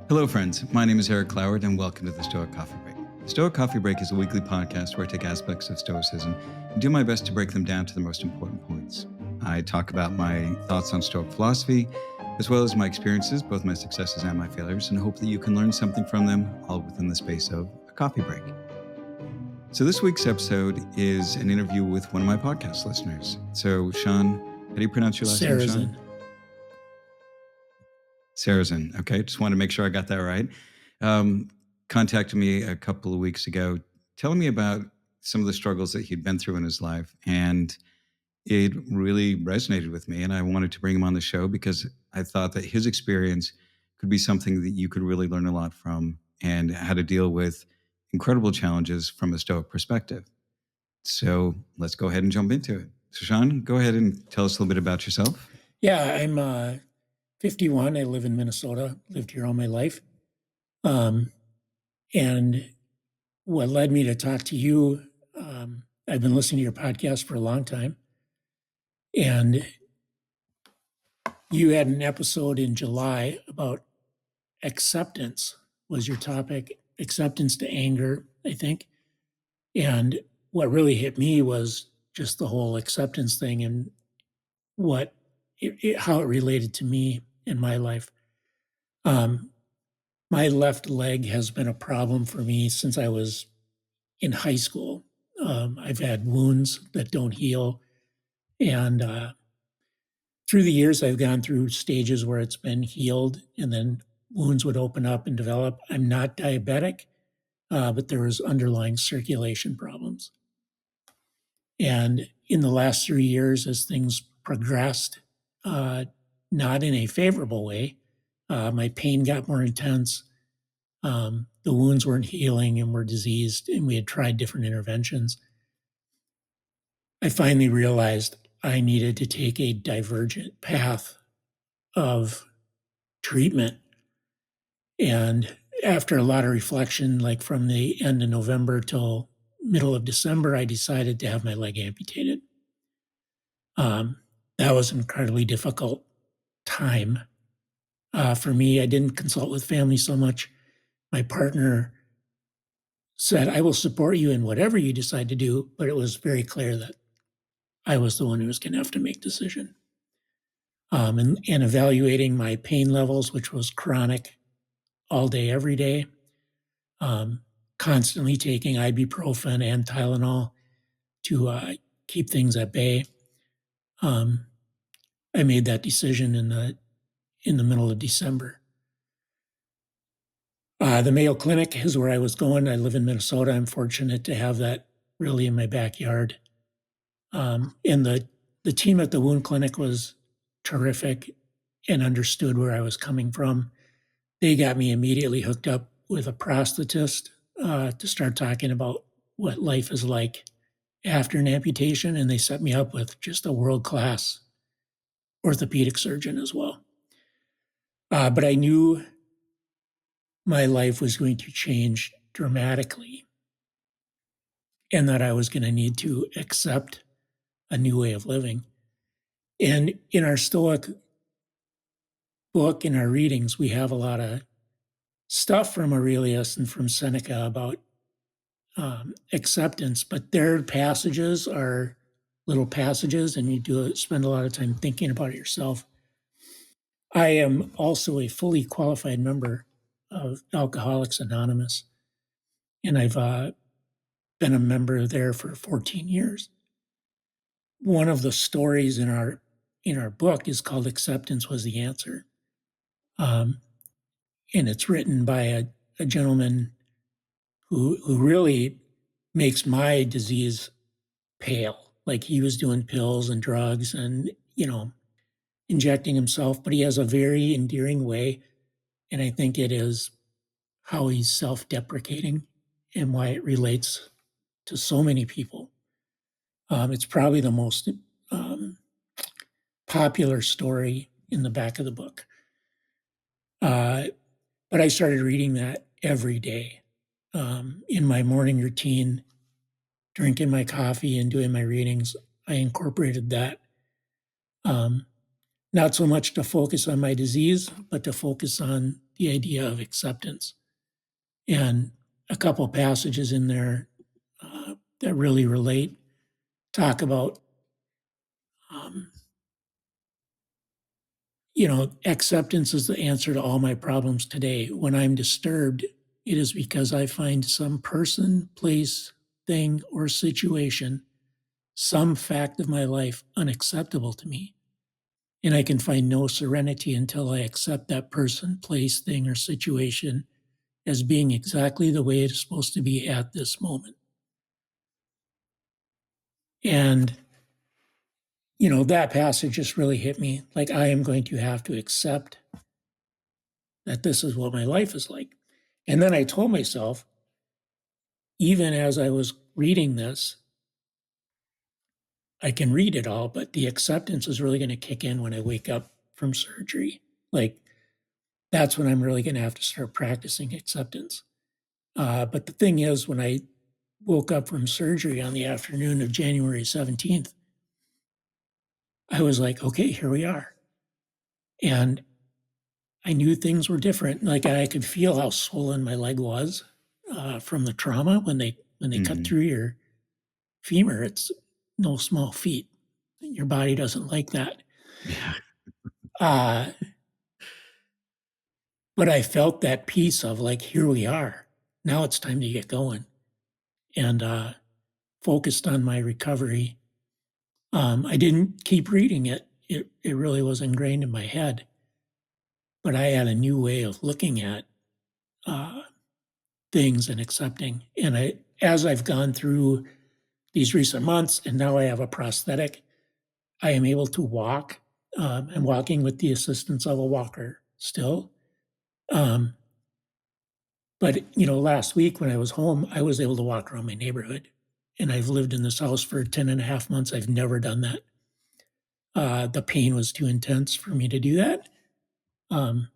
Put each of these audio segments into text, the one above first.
Hello, friends. My name is Eric Cloward, and welcome to the Stoic Coffee Break. The Stoic Coffee Break is a weekly podcast where I take aspects of Stoicism and do my best to break them down to the most important points. I talk about my thoughts on Stoic philosophy, as well as my experiences, both my successes and my failures, and hope that you can learn something from them, all within the space of a coffee break. So this week's episode is an interview with one of my podcast listeners. So, Sean, how do you pronounce your last name, Sean? Sarazan. Okay, just wanted to make sure I got that right. Contacted me a couple of weeks ago, telling me about some of the struggles that he'd been through in his life, and it really resonated with me. And I wanted to bring him on the show because I thought that his experience could be something that you could really learn a lot from, and how to deal with incredible challenges from a Stoic perspective. So let's go ahead and jump into it. So, Sean, go ahead and tell us a little bit about yourself. Yeah, I'm 51. I live in Minnesota, lived here all my life. And what led me to talk to you, I've been listening to your podcast for a long time. And you had an episode in July about acceptance was your topic, acceptance to anger, I think. And what really hit me was just the whole acceptance thing and how it related to me in my life. My left leg has been a problem for me since I was in high school. I've had wounds that don't heal. And through the years, I've gone through stages where it's been healed and then wounds would open up and develop. I'm not diabetic, but there was underlying circulation problems. And in the last 3 years, as things progressed, not in a favorable way, my pain got more intense. The wounds weren't healing and were diseased, and we had tried different interventions. I finally realized I needed to take a divergent path of treatment. And after a lot of reflection, like from the end of November till middle of December, I decided to have my leg amputated. That was an incredibly difficult time for me. I didn't consult with family so much. My partner said, I will support you in whatever you decide to do, but it was very clear that I was the one who was going to have to make decision. And evaluating my pain levels, which was chronic all day, every day, constantly taking ibuprofen and Tylenol to keep things at bay. I made that decision in the middle of December. The Mayo Clinic is where I was going. I live in Minnesota. I'm fortunate to have that really in my backyard. And the team at the wound clinic was terrific and understood where I was coming from. They got me immediately hooked up with a prosthetist to start talking about what life is like after an amputation, and they set me up with just a world-class orthopedic surgeon as well. But I knew my life was going to change dramatically and that I was going to need to accept a new way of living. And in our Stoic book, in our readings, we have a lot of stuff from Aurelius and from Seneca about acceptance, but their passages are little passages, and you spend a lot of time thinking about it yourself. I am also a fully qualified member of Alcoholics Anonymous, and I've been a member there for 14 years. One of the stories in our book is called "Acceptance Was the Answer," and it's written by a gentleman who really makes my disease pale. Like, he was doing pills and drugs and, injecting himself, but he has a very endearing way. And I think it is how he's self-deprecating and why it relates to so many people. It's probably the most popular story in the back of the book. But I started reading that every day in my morning routine, drinking my coffee and doing my readings. I incorporated that. not so much to focus on my disease, but to focus on the idea of acceptance. And a couple passages in there that really relate talk about, um, acceptance is the answer to all my problems today. When I'm disturbed, it is because I find some person, place, thing, or situation, some fact of my life unacceptable to me. And I can find no serenity until I accept that person, place, thing, or situation as being exactly the way it's supposed to be at this moment. And, that passage just really hit me. Like, I am going to have to accept that this is what my life is like. And then I told myself, even as I was reading this, I can read it all, but the acceptance is really going to kick in when I wake up from surgery. Like, that's when I'm really going to have to start practicing acceptance. But the thing is, when I woke up from surgery on the afternoon of January 17th, I was like, okay, here we are. And I knew things were different. Like, I could feel how swollen my leg was from the trauma when they cut Hmm. through your femur. It's no small feat. Your body doesn't like that. Yeah. Uh, but I felt that piece of like, here we are. Now it's time to get going. And focused on my recovery. I didn't keep reading it. It really was ingrained in my head. But I had a new way of looking at uh, things and accepting. And as I've gone through these recent months, and now I have a prosthetic, I am able to walk. I'm walking with the assistance of a walker still. Um, but last week when I was home, I was able to walk around my neighborhood. And I've lived in this house for 10 and a half months. I've never done that. The pain was too intense for me to do that. Um,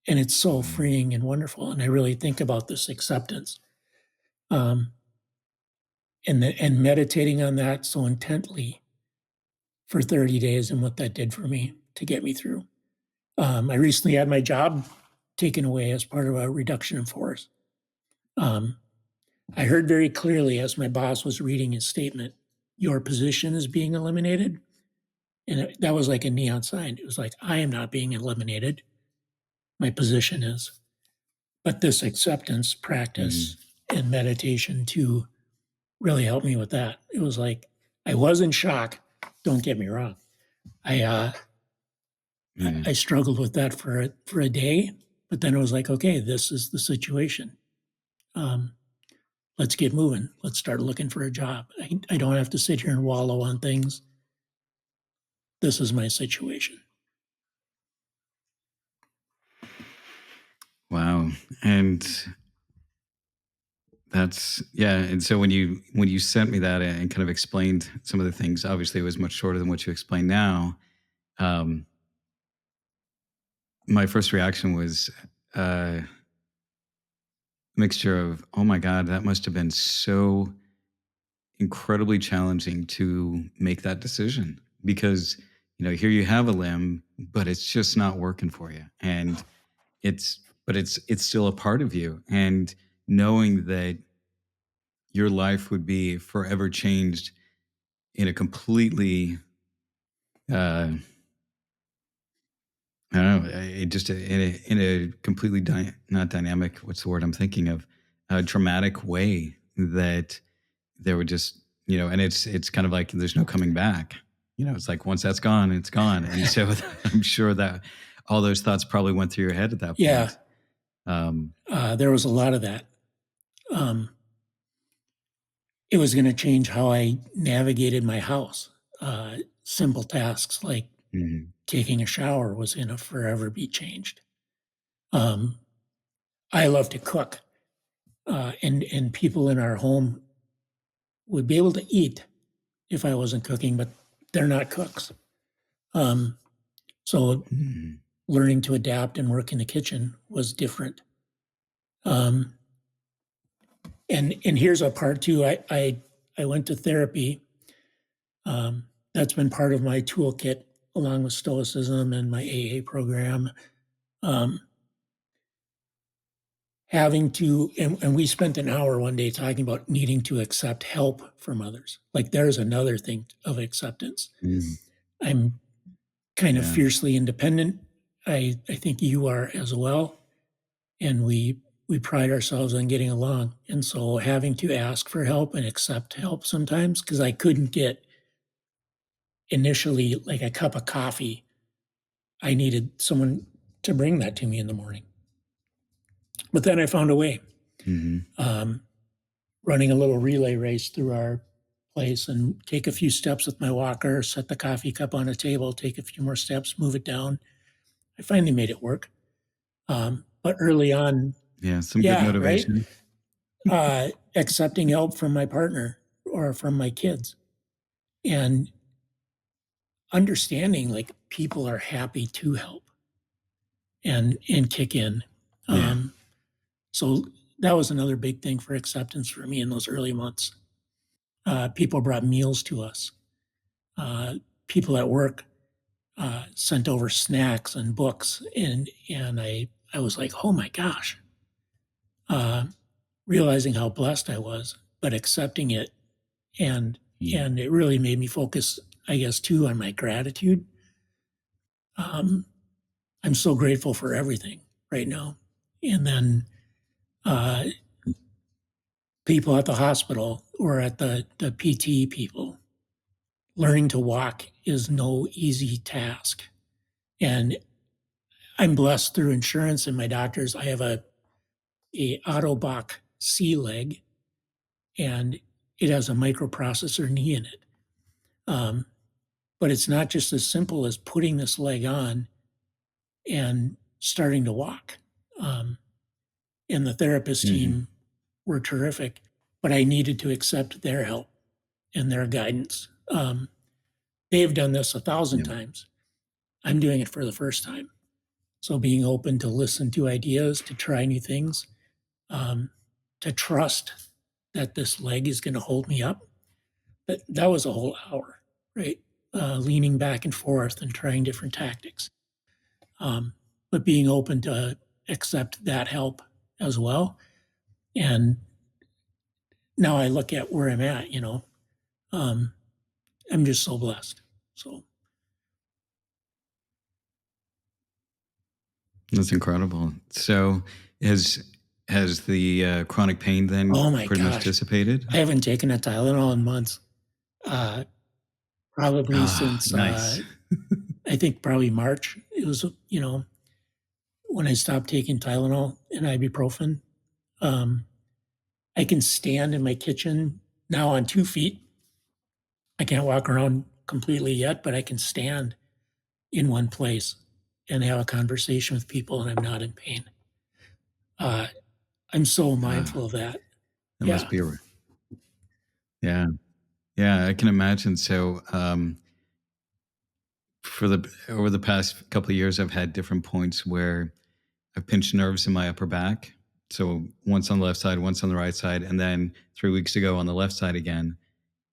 and it's so Mm. freeing and wonderful. And I really think about this acceptance, um, and meditating on that so intently for 30 days and what that did for me to get me through. I recently had my job taken away as part of a reduction in force. Um, I heard very clearly as my boss was reading his statement, your position is being eliminated. And that was like a neon sign. It was like, I am not being eliminated. My position is. But this acceptance practice Mhm. and meditation to really helped me with that. It was like, I was in shock. Don't get me wrong. I I Mhm. struggled with that for a day, but then it was like, okay, this is the situation. Um, let's get moving. Let's start looking for a job. I don't have to sit here and wallow on things. This is my situation. Wow. And that's yeah. And so when you sent me that and kind of explained some of the things, obviously it was much shorter than what you explain now. Um, my first reaction was a mixture of, oh my God, that must have been so incredibly challenging to make that decision because here you have a limb, but it's just not working for you. And it's still a part of you. And knowing that your life would be forever changed in a completely uh I don't know, it just in a completely not dynamic, what's the word I'm thinking of, a dramatic way that there would just, and it's kind of like there's no coming back. It's like once that's gone, it's gone. And so I'm sure that all those thoughts probably went through your head at that Yeah, point. Um, there was a lot of that. Um, it was going to change how I navigated my house. Simple tasks like mhm, taking a shower was going to forever be changed. Um, I love to cook, and people in our home would be able to eat if I wasn't cooking, but they're not cooks. Um, so mhm, learning to adapt and work in the kitchen was different. Um, and here's a part too. I went to therapy. That's been part of my toolkit along with Stoicism and my AA program, um, having to, and we spent an hour one day talking about needing to accept help from others. Like there's another thing of acceptance. Mm, I'm kind of yeah. fiercely independent. I think you are as well. And we pride ourselves on getting along. And so having to ask for help and accept help sometimes, because I couldn't get initially like a cup of coffee. I needed someone to bring that to me in the morning. But then I found a way. Hmm. Um, Running a little relay race through our place and take a few steps with my walker, set the coffee cup on a table, take a few more steps, move it down. I finally made it work. But early on, Yeah. Some good yeah, right. motivation. Accepting help from my partner or from my kids and understanding like people are happy to help and kick in. Yeah. Um, so that was another big thing for acceptance for me in those early months. People brought meals to us. Uh, People at work sent over snacks and books, and I was like, oh my gosh, uh, realizing how blessed I was, but accepting it, and Mm. and it really made me focus, I guess, too, on my gratitude. Um, I'm so grateful for everything right now, and then uh, people at the hospital or at the PT people. Learning to walk is no easy task, and I'm blessed through insurance and my doctors. I have a Autobach C leg, and it has a microprocessor knee in it. Um, but it's not just as simple as putting this leg on and starting to walk. Um, and the therapist Hmm. team were terrific, but I needed to accept their help and their guidance. They've done this 1,000 Yeah. times. I'm doing it for the first time. So being open to listen to ideas, to try new things, um, to trust that this leg is going to hold me up. That was a whole hour, right? Leaning back and forth and trying different tactics, um, but being open to accept that help as well. And now I look at where I'm at. Um, I'm just so blessed. So, That's incredible. So has has the chronic pain then oh my pretty much gosh, dissipated? I haven't taken a Tylenol in months. Uh, Probably Ah, since nice. I think probably March. It was when I stopped taking Tylenol and ibuprofen. Um, I can stand in my kitchen now on 2 feet. I can't walk around completely yet, but I can stand in one place and have a conversation with people, and I'm not in pain. Uh, I'm so Ah, mindful of that. that must Yeah, be yeah. Yeah, I can imagine. So, for the over the past couple of years, I've had different points where I've pinched nerves in my upper back. So once on the left side, once on the right side, and then 3 weeks ago on the left side again,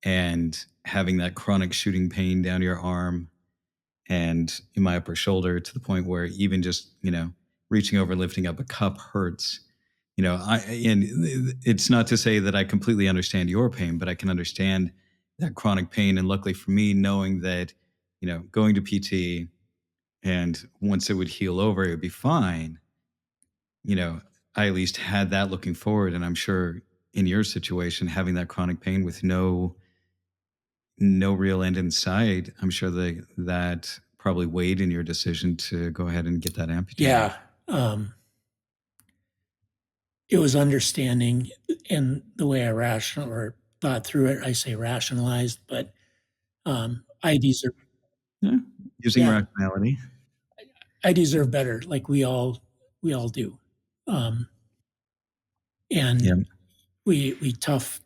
and having that chronic shooting pain down your arm and in my upper shoulder to the point where even just reaching over and lifting up a cup hurts. And it's not to say that I completely understand your pain, but I can understand that chronic pain. And luckily for me, knowing that going to PT, and once it would heal over, it would be fine. you know I at least had that looking forward. And I'm sure in your situation, having that chronic pain with no real end in sight, I'm sure that probably weighed in your decision to go ahead and get that amputated. yeah. It was understanding in the way I rational or thought through it. I say rationalized, but I deserve. Yeah, using Yeah, rationality. I deserve better. Like we all do. Um, Yeah. and we tough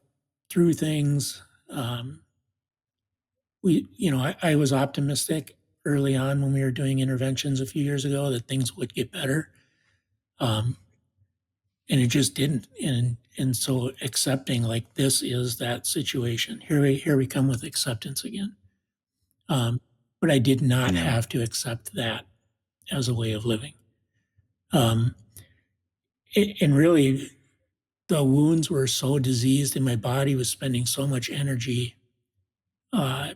through things. Um, I was optimistic early on when we were doing interventions a few years ago that things would get better, um, and it just didn't. And so accepting like this is that situation. Here we come with acceptance again. but I did not Yeah. have to accept that as a way of living. Um, and really, the wounds were so diseased, and my body was spending so much energy uh,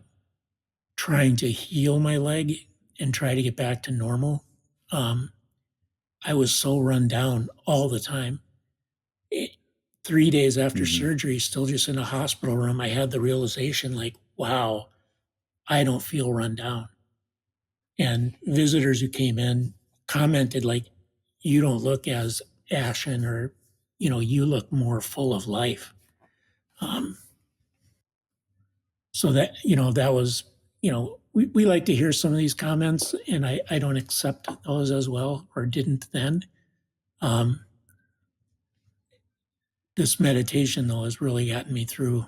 trying to heal my leg and try to get back to normal. Um, I was so run down all the time. It, 3 days after Hmm. surgery, still just in a hospital room, I had the realization like, wow, I don't feel run down. And visitors who came in commented like, you don't look as ashen, or, you look more full of life. Um, so that was, we like to hear some of these comments, and I don't accept those as well, or didn't then. Um, this meditation, though, has really gotten me through,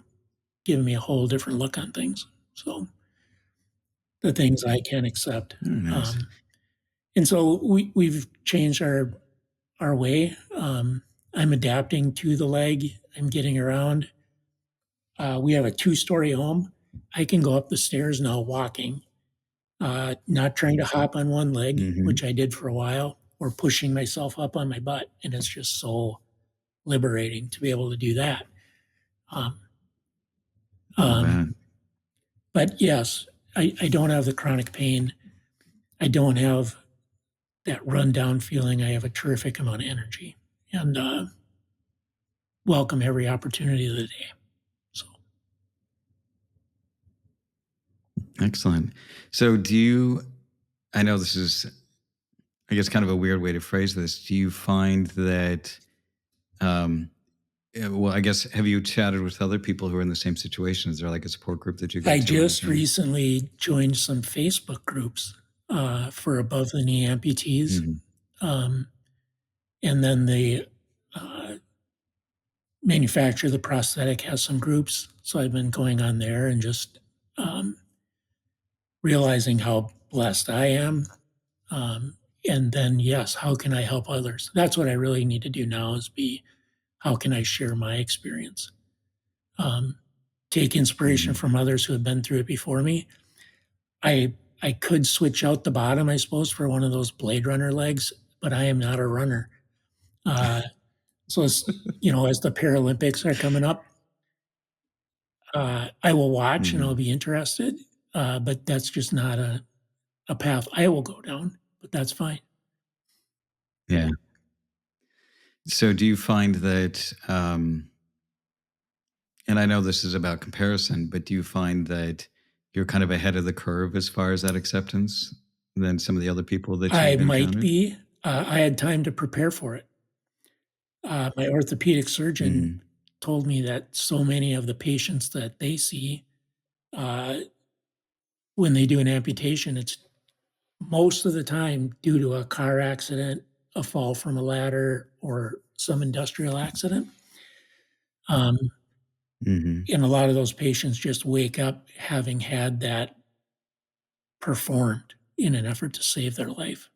giving me a whole different look on things. So the things I can accept. Oh, nice. Um, and so we've changed our way. I'm adapting to the leg. I'm getting around. We have a 2-story home. I can go up the stairs now walking, not trying to hop on one leg, Hmm. which I did for a while, or pushing myself up on my butt. And it's just so liberating to be able to do that. Um, I'll bet. um, but yes, I don't have the chronic pain. I don't have that rundown feeling. I have a terrific amount of energy, and welcome every opportunity of the day. So Excellent. So, I know this is, I guess, kind of a weird way to phrase this. Do you find that, um, well, I guess, have you chatted with other people who are in the same situation? Is there like a support group that you go I to or just anything? recently joined some Facebook groups for above the knee amputees. Hmm. Um, and then the uh, manufacturer of the prosthetic has some groups. So I've been going on there and just um, realizing how blessed I am. Um, and then, yes, how can I help others? That's what I really need to do now, is how can I share my experience? Um, take inspiration Hmm. from others who have been through it before me. I could switch out the bottom, I suppose, for one of those Blade Runner legs, but I am not a runner. Uh, so as the Paralympics are coming up, I will watch and I'll Hmm. be interested, but that's just not a path I will go down. But that's fine. Yeah. So, do you find that, and I know this is about comparison, but do you find that you're kind of ahead of the curve as far as that acceptance than some of the other people that I you've might encountered? be. I had time to prepare for it. My orthopedic surgeon Hmm. told me that so many of the patients that they see, uh, when they do an amputation, it's most of the time due to a car accident, a fall from a ladder, or some industrial accident. Um, Hmm. and a lot of those patients just wake up having had that performed in an effort to save their life.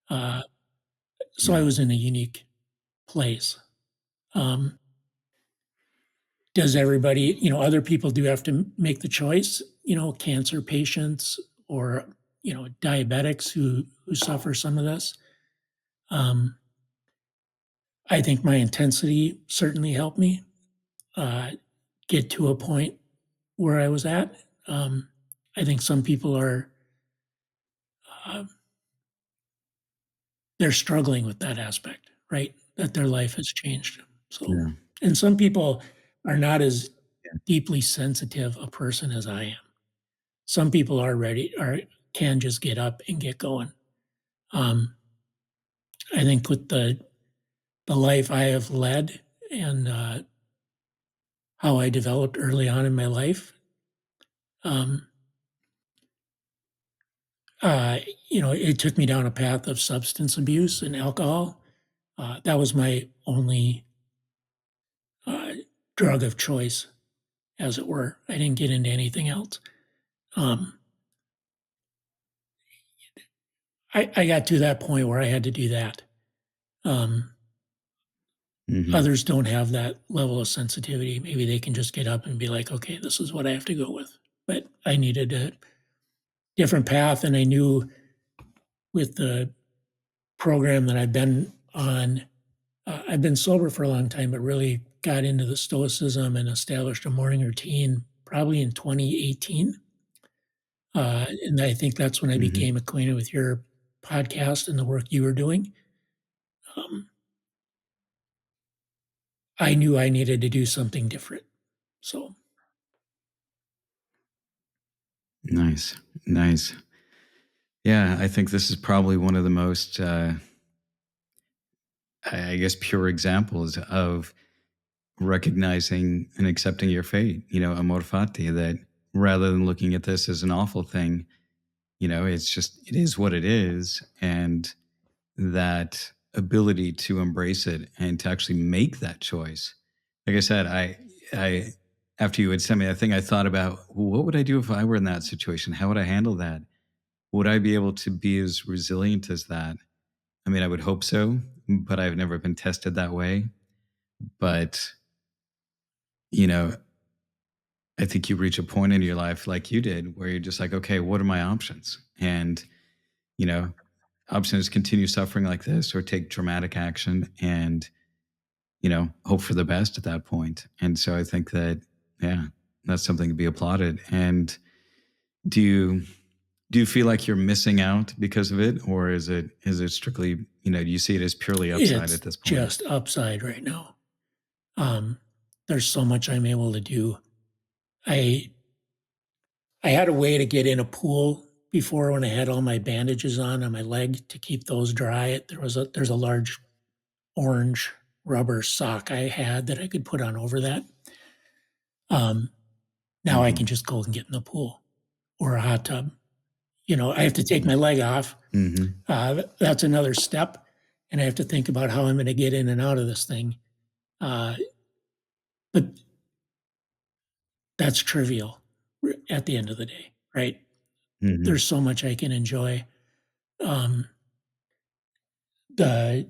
Uh, so I Yeah. was in a unique place. Um, does everybody, other people do have to make the choice, cancer patients, or, diabetics who suffer some of this. Um, I think my intensity certainly helped me uh, get to a point where I was at. Um, I think some people uh, they're struggling with that aspect, right? That their life has changed. So, Yeah. and some people are not as Yeah. deeply sensitive a person as I am. Some people are ready, or can just get up and get going. Um, I think with the life I have led, and how I developed early on in my life, um, uh, it took me down a path of substance abuse and alcohol. That was my only uh, drug of choice, as it were. I didn't get into anything else. Um, I got to that point where I had to do that. Um, Hmm. Others don't have that level of sensitivity. Maybe they can just get up and be like, okay, this is what I have to go with. But I needed to different path. And I knew with the program that I've been on, I've been sober for a long time, but really got into the Stoicism and established a morning routine probably in 2018. And I think that's when I Hmm. became acquainted with your podcast and the work you were doing. Um, I knew I needed to do something different. So Nice, nice. Yeah, I think this is probably one of the most, I guess, pure examples of recognizing and accepting your fate. Amor fati. That rather than looking at this as an awful thing, it's just it is what it is, and that ability to embrace it and to actually make that choice. Like I said, I after you had sent me that thing, I thought about, well, what would I do if I were in that situation? How would I handle that? Would I be able to be as resilient as that? I mean, I would hope so, but I've never been tested that way. But, you know, I think you reach a point in your life like you did where you're just like, okay, what are my options? And, you know, option is continue suffering like this or take dramatic action and, hope for the best at that point. And so I think that, yeah, that's something to be applauded. And do you do you feel like you're missing out because of it, or is it strictly, do you see it as purely upside it's at this point? just upside right now. Um, there's so much I'm able to do. I I had a way to get in a pool before when I had all my bandages on my leg to keep those dry. There's a large orange rubber sock I had that I could put on over that. Um, Now I can Hmm. just go and get in the pool or a hot tub. I have to take my leg off. Hmm. That's another step, and I have to think about how I'm going to get in and out of this thing. Uh, but that's trivial at the end of the day, right? Hmm. There's so much I can enjoy. Um, the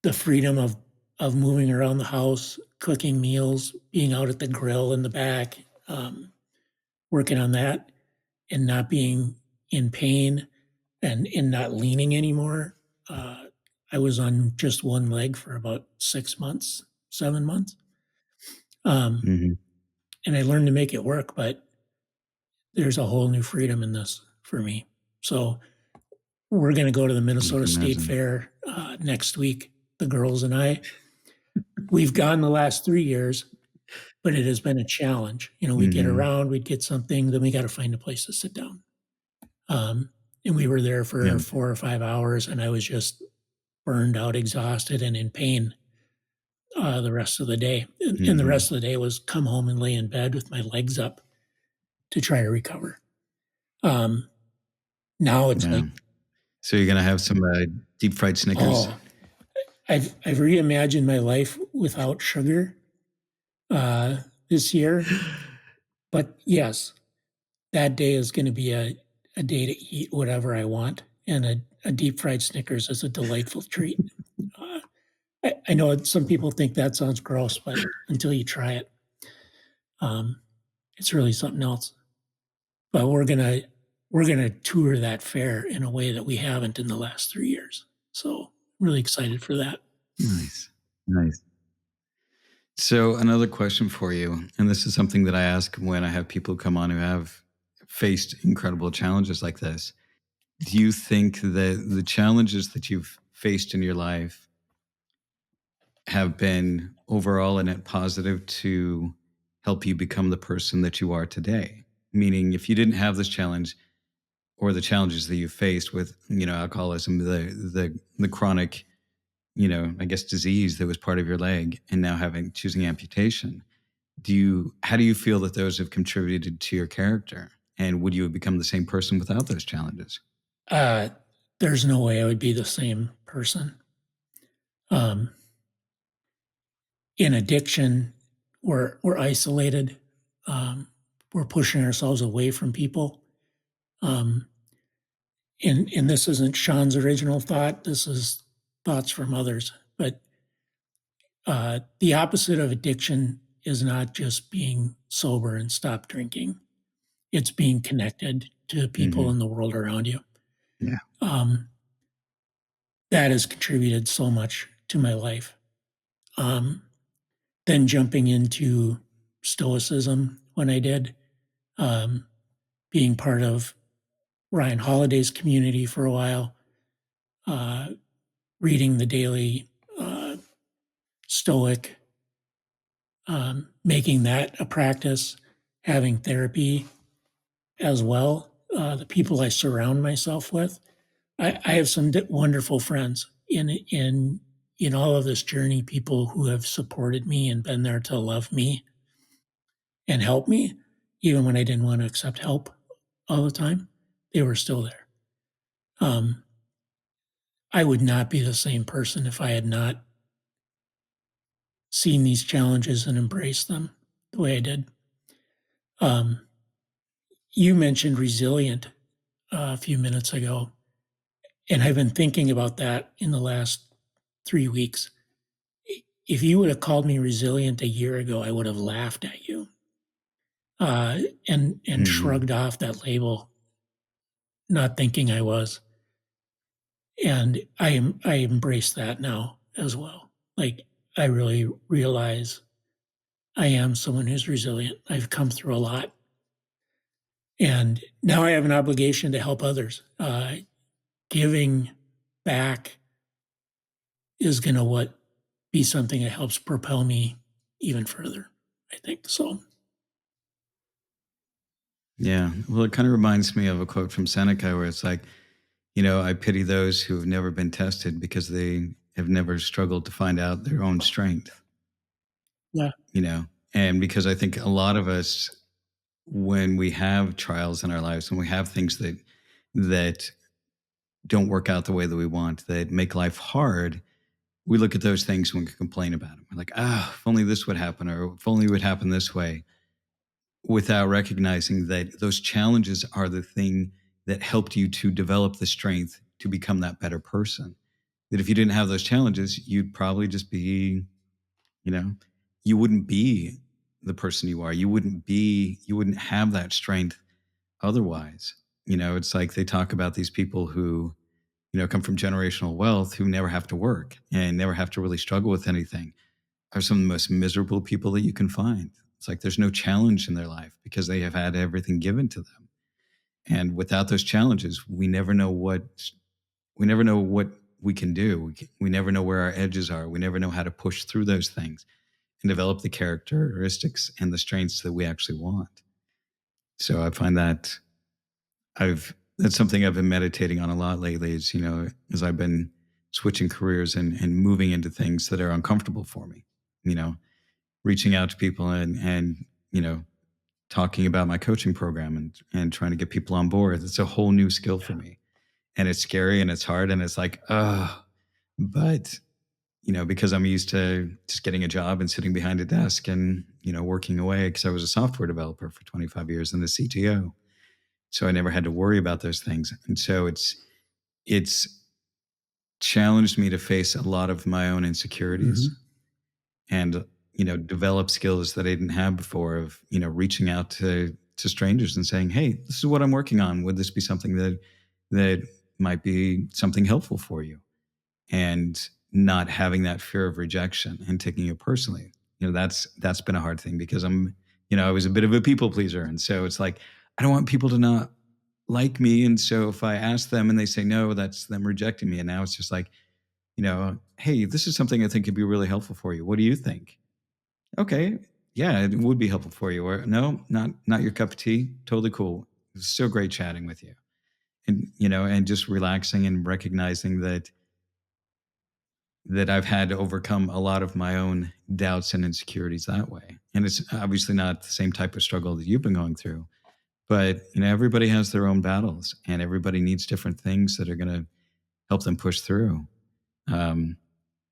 the freedom of moving around the house, cooking meals, being out at the grill in the back, working on that, and not being in pain and not leaning anymore. Uh, I was on just one leg for about 6 months, 7 months, um, Hmm. and I learned to make it work. But there's a whole new freedom in this for me. So we're going to go to the I Minnesota can State imagine. Fair next week. The girls and I. We've gone the last 3 years, but it has been a challenge. We'd get Hmm. around, we'd get something, then we got to find a place to sit down. Um, and we were there for Yeah. 4 or 5 hours, and I was just burned out, exhausted, and in pain the rest of the day. And the Hmm. rest of the day was come home and lay in bed with my legs up to try to recover. Um, Now it's Yeah. like, So you're gonna have some deep fried Snickers. oh, I've reimagined my life without sugar uh, this year. But yes, that day is going to be a day to eat whatever I want, and a deep fried Snickers is a delightful treat. Uh, I know some people think that sounds gross, but until you try it, um, it's really something else. But we're gonna tour that fair in a way that we haven't in the last 3 years. So really excited for that. Nice. Nice. So another question for you, and this is something that I ask when I have people come on who have faced incredible challenges like this. Do you think that the challenges that you've faced in your life have been overall a net positive to help you become the person that you are today? Meaning, if you didn't have this challenge or the challenges that you faced with, alcoholism, the chronic, I guess disease that was part of your leg, and now having choosing amputation, how do you feel that those have contributed to your character? And would you have become the same person without those challenges? Uh, there's no way I would be the same person. Um, in addiction, we're isolated. Um, we're pushing ourselves away from people. Um, and this isn't Sean's original thought. This is thoughts from others. But the opposite of addiction is not just being sober and stop drinking. It's being connected to people Mhm. in the world around you. Yeah. Um, that has contributed so much to my life. Um, then jumping into Stoicism when I did, um, being part of Ryan Holiday's community for a while, uh, reading the daily Stoic, making that a practice, having therapy as well. The people I surround myself with, I have some wonderful friends in all of this journey. People who have supported me and been there to love me and help me, even when I didn't want to accept help all the time. They were still there. Um, I would not be the same person if I had not seen these challenges and embraced them the way I did. Um, you mentioned resilient a few minutes ago, and I've been thinking about that in the last 3 weeks. If you would have called me resilient a year ago, I would have laughed at you uh, and Mhm. shrugged off that label, not thinking I was. And I embrace that now as well. Like I really realize I am someone who's resilient. I've come through a lot, and now I have an obligation to help others. Giving back is going to what be something that helps propel me even further. I think so. Yeah. Well, it kind of reminds me of a quote from Seneca where it's like, I pity those who have never been tested because they have never struggled to find out their own strength, Yeah. you know? And because I think a lot of us, when we have trials in our lives, when we have things that don't work out the way that we want, that make life hard, we look at those things and we can complain about them. We're like, if only this would happen, or if only it would happen this way, without recognizing that those challenges are the thing that helped you to develop the strength to become that better person. That if you didn't have those challenges, you'd probably just be, you know, you wouldn't be the person you are. You wouldn't have that strength otherwise. It's like they talk about these people who, come from generational wealth who never have to work and never have to really struggle with anything are some of the most miserable people that you can find. It's like there's no challenge in their life because they have had everything given to them. And without those challenges, we never know what we can do. We never know where our edges are. We never know how to push through those things and develop the characteristics and the strengths that we actually want. So I find that I've that's something I've been meditating on a lot lately is, as I've been switching careers and moving into things that are uncomfortable for me, you know, reaching out to people and, you know, talking about my coaching program and trying to get people on board. It's a whole new skill for Yeah. me. And it's scary and it's hard and it's like, but because I'm used to just getting a job and sitting behind a desk and, working away because I was a software developer for 25 years and the CTO. So I never had to worry about those things. And so it's challenged me to face a lot of my own insecurities Mhm. and, develop skills that I didn't have before of, reaching out to strangers and saying, "Hey, this is what I'm working on. Would this be something that might be something helpful for you?" And not having that fear of rejection and taking it personally. That's been a hard thing because I was a bit of a people pleaser. And so it's like, I don't want people to not like me. And so if I ask them and they say no, that's them rejecting me. And now it's just like, hey, this is something I think could be really helpful for you. What do you think? Okay. Yeah, it would be helpful for you. Or no, not your cup of tea. Totally cool. It's so great chatting with you. And just relaxing and recognizing that I've had to overcome a lot of my own doubts and insecurities that way. And it's obviously not the same type of struggle that you've been going through, but everybody has their own battles and everybody needs different things that are going to help them push through. Um,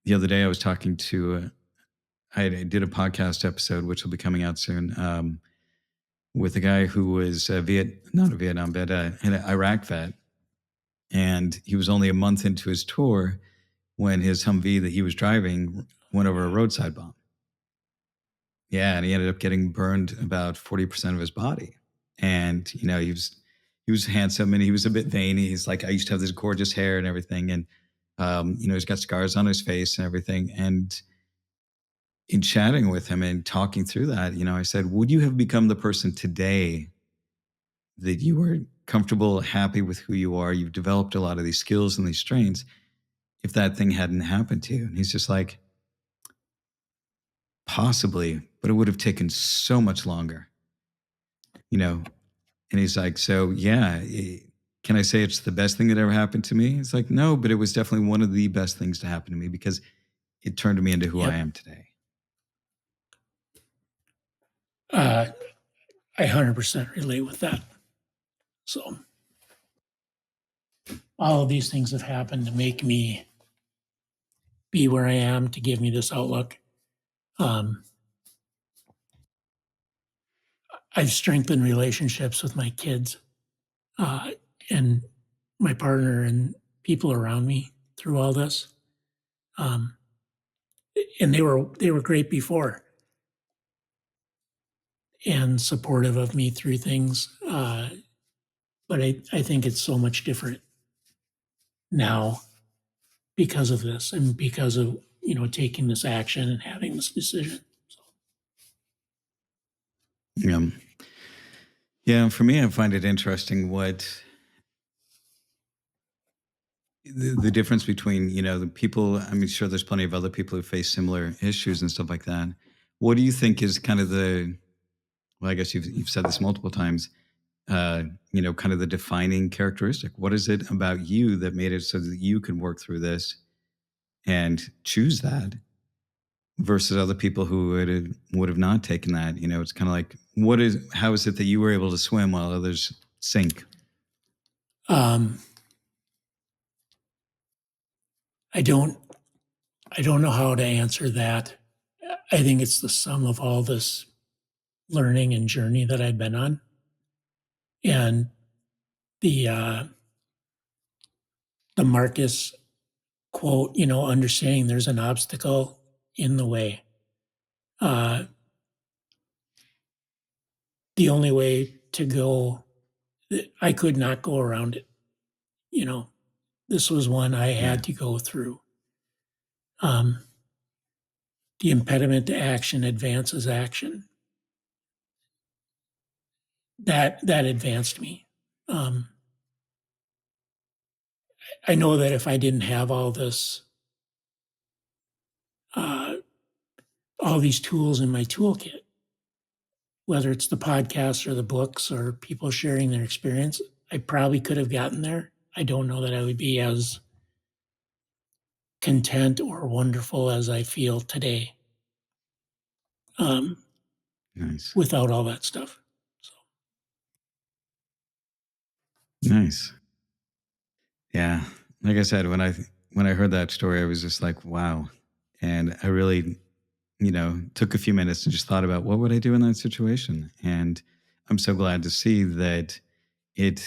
the other day I was talking to, I did a podcast episode, which will be coming out soon, with a guy who was not a Vietnam vet, an Iraq vet. And he was only a month into his tour when his Humvee that he was driving went over a Wow. roadside bomb. Yeah, and he ended up getting burned about 40% of his body. and he was handsome and he was a bit vain. He's like, I used to have this gorgeous hair and everything, and he's got scars on his face and everything. And in chatting with him and talking through that, I said, would you have become the person today that you were comfortable, happy with who you are? You've developed a lot of these skills and these strengths if that thing hadn't happened to you. And he's just like, possibly, but it would have taken so much longer, you know? And he's like, so yeah, can I say it's the best thing that ever happened to me? It's like, no, but it was definitely one of the best things to happen to me because it turned me into who I Yep. am today. I 100% relate with that. So all of these things have happened to make me be where I am, to give me this outlook. Um, I've strengthened relationships with my kids uh, and my partner and people around me through all this. Um, and they were great before and supportive of me through things. But I think it's so much different now because of this and because of taking this action and having this decision. So, Yeah. Yeah. For me, I find it interesting what the difference between, the people, I mean, sure, there's plenty of other people who face similar issues and stuff like that. What do you think is kind of well, I guess you've said this multiple times, kind of the defining characteristic? What is it about you that made it so that you can work through this and choose that versus other people who would have not taken that? It's kind of like, how is it that you were able to swim while others sink? um, I don't I don't know how to answer that. I think it's the sum of all this learning and journey that I've been on, and the uh, the Marcus quote. Understanding there's an obstacle in the way. Uh, the only way to go, I could not go around it. You know, this was one I Yeah. had to go through. Um, the impediment to action advances action. That advanced me. Um, I know that if I didn't have uh, all these tools in my toolkit, whether it's the podcasts or the books or people sharing their experience, I probably could have gotten there. I don't know that I would be as content or wonderful as I feel today um, Nice. without all that stuff. So, Nice. Yeah. Like I said, when I heard that story, I was just like, wow. And I really, took a few minutes and just thought about what would I do in that situation. And I'm so glad to see that it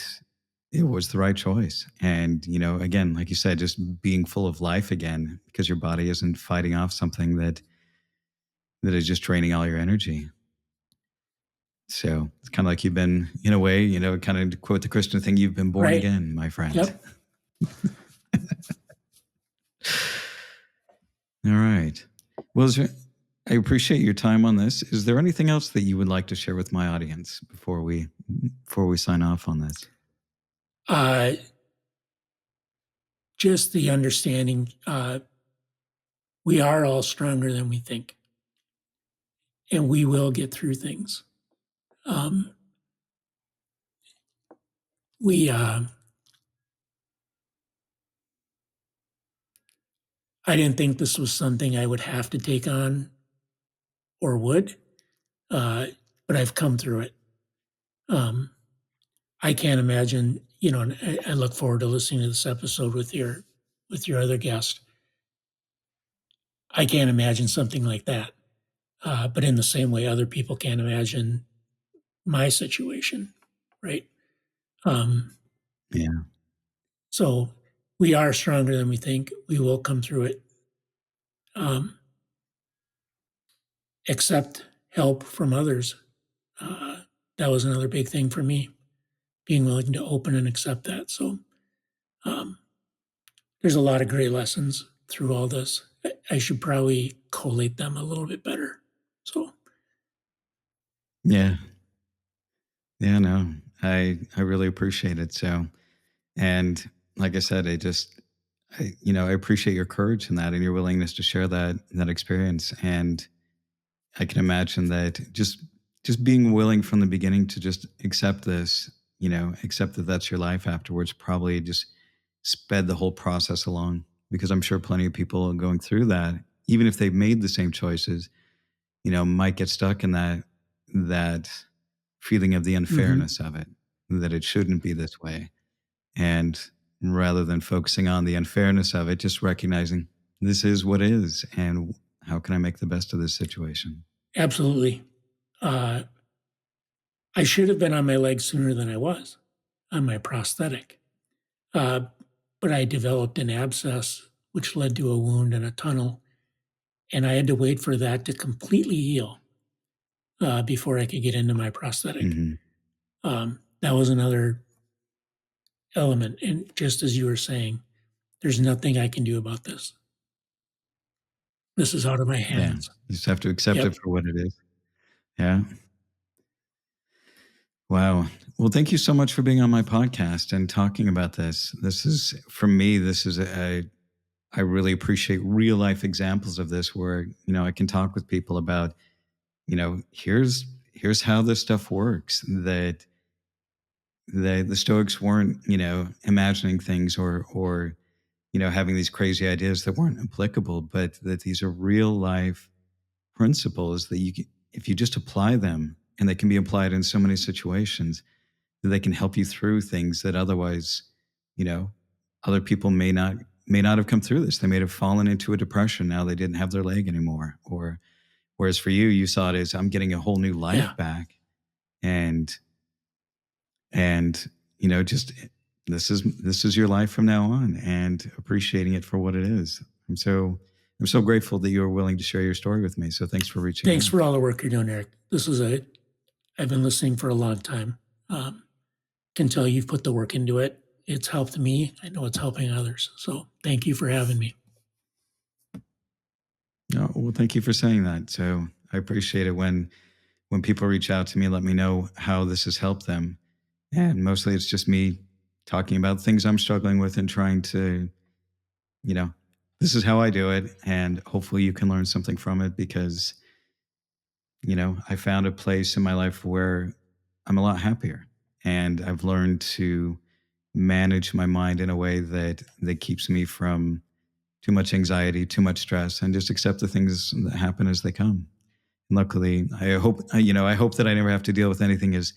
it was the right choice. And, again, like you said, just being full of life again because your body isn't fighting off something that is just draining all your energy. So it's kind of like you've been, in a way, kind of to quote the Christian thing, you've been born right. again, my friend. Yep. All right. Well, I appreciate your time on this. Is there anything else that you would like to share with my audience before we sign off on this? Uh, just the understanding we are all stronger than we think, and we will get through things. Um, we I didn't think this was something I would have to take on or would, uh, but I've come through it. Um, I can't imagine, and I look forward to listening to this episode with your other guest. I can't imagine something like that. But in the same way, other people can't imagine my situation, right? Um, Yeah. so we are stronger than we think. We will come through it. Um, accept help from others. Uh, that was another big thing for me, being willing to open and accept that. So um, there's a lot of great lessons through all this. I should probably collate them a little bit better. So Yeah. Yeah, no. I really appreciate it. So, and like I said, I appreciate your courage in that and your willingness to share that experience. And I can imagine that just being willing from the beginning to just accept this, accept that that's your life afterwards, probably just sped the whole process along, because I'm sure plenty of people going through that, even if they've made the same choices, might get stuck in that feeling of the mhm. unfairness of it, that it shouldn't be this way. And rather than focusing on the unfairness of it, just recognizing this is what is, and how can I make the best of this situation? Absolutely. Uh, I should have been on my legs sooner than I was on my prosthetic. Uh, but I developed an abscess, which led to a wound and a tunnel, and I had to wait for that to completely heal before I could get into my prosthetic. Hmm. That was another element. And just as you were saying, there's nothing I can do about this. This is out of my Yeah, hands. you just have to accept Yep. it for what it is. Yeah. Wow. Well, thank you so much for being on my podcast and talking about this. This is, for me, this is I really appreciate real life examples of this where, I can talk with people about, here's how this stuff works. That the Stoics weren't, imagining things or having these crazy ideas that weren't applicable, but that these are real life principles that if you just apply them, and they can be applied in so many situations, that they can help you through things that otherwise, you know, other people may not have come through this. They may have fallen into a depression. Now they didn't have their leg anymore. Or whereas for you, you saw it as I'm getting a whole new life Yeah. back. And just this is your life from now on, and appreciating it for what it is. I'm so grateful that you were willing to share your story with me. So thanks for reaching Thanks out. for all the work you're doing, Eric. I've been listening for a long time. Can tell you've put the work into it. It's helped me. I know it's helping others. So thank you for having me. Oh, well, thank you for saying that. So I appreciate it when people reach out to me, let me know how this has helped them. And mostly it's just me talking about things I'm struggling with and trying to, you know, this is how I do it. And hopefully you can learn something from it, because, I found a place in my life where I'm a lot happier, and I've learned to manage my mind in a way that keeps me from too much anxiety, too much stress, and just accept the things that happen as they come. Luckily, I hope that I never have to deal with anything as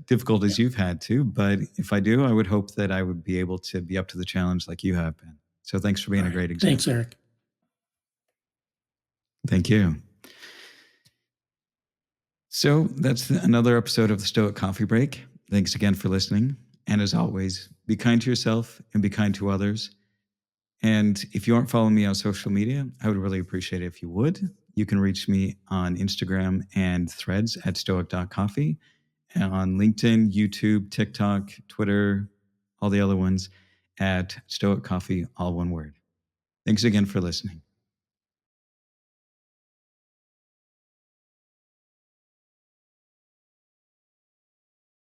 difficult Yeah. as you've had to. But if I do, I would hope that I would be able to be up to the challenge like you have been. So thanks for All being a right. great Thanks, example. Eric. Thank you. So that's another episode of the Stoic Coffee Break. Thanks again for listening. And as always, be kind to yourself and be kind to others. And if you aren't following me on social media, I would really appreciate it if you would. You can reach me on Instagram and threads at stoic.coffee, and on LinkedIn, YouTube, TikTok, Twitter, all the other ones at Stoic Coffee, all one word. Thanks again for listening.